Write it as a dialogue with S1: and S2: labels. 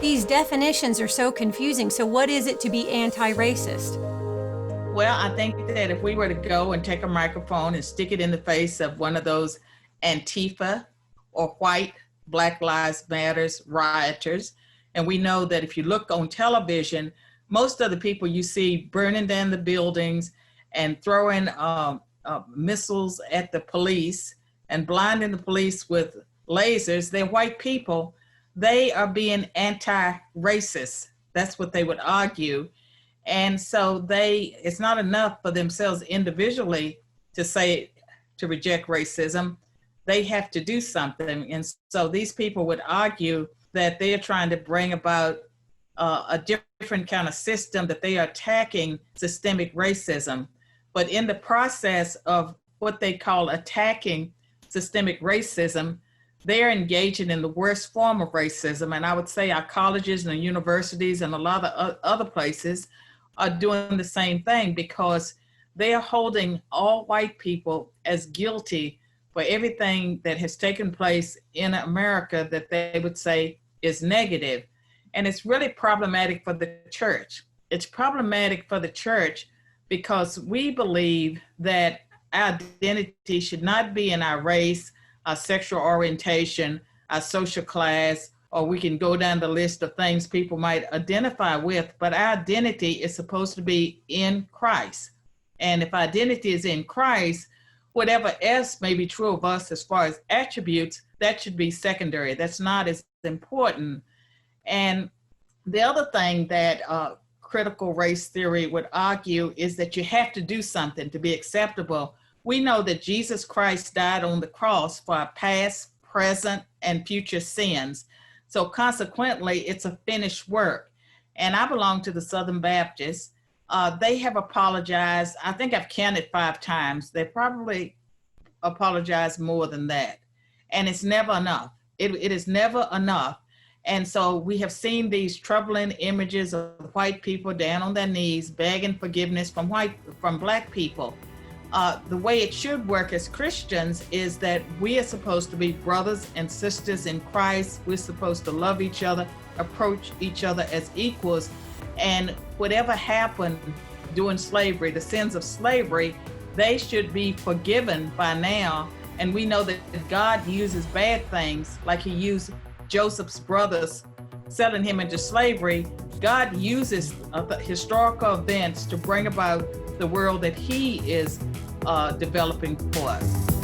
S1: These definitions are so confusing. So what is it to be anti-racist?
S2: Well, I think that if we were to go and take a microphone and stick it in the face of one of those Antifa or white Black Lives Matters rioters, and we know that if you look on television, most of the people you see burning down the buildings and throwing missiles at the police and blinding the police with lasers, they're white people. They are being anti-racist. That's what they would argue. And so it's not enough for themselves individually to say, to reject racism. They have to do something. And so these people would argue that they are trying to bring about a different kind of system, that they are attacking systemic racism. But in the process of what they call attacking systemic racism, they're engaging in the worst form of racism. And I would say our colleges and the universities and a lot of other places are doing the same thing, because they are holding all white people as guilty for everything that has taken place in America that they would say is negative. And it's really problematic for the church. It's problematic for the church because we believe that our identity should not be in our race, our sexual orientation, our social class, or we can go down the list of things people might identify with, but our identity is supposed to be in Christ. And if identity is in Christ, whatever else may be true of us as far as attributes, that should be secondary. That's not as important. And the other thing that critical race theory would argue is that you have to do something to be acceptable. We know that Jesus Christ died on the cross for our past, present, and future sins. So consequently, it's a finished work. And I belong to the Southern Baptists. They have apologized. I think I've counted 5 times. They probably apologized more than that. And it's never enough. It is never enough. And so we have seen these troubling images of white people down on their knees, begging forgiveness from Black people. The way it should work as Christians is that we are supposed to be brothers and sisters in Christ. We're supposed to love each other, approach each other as equals. And whatever happened during slavery, the sins of slavery, they should be forgiven by now. And we know that God uses bad things, like he used Joseph's brothers selling him into slavery. God uses historical events to bring about the world that he is developing for us.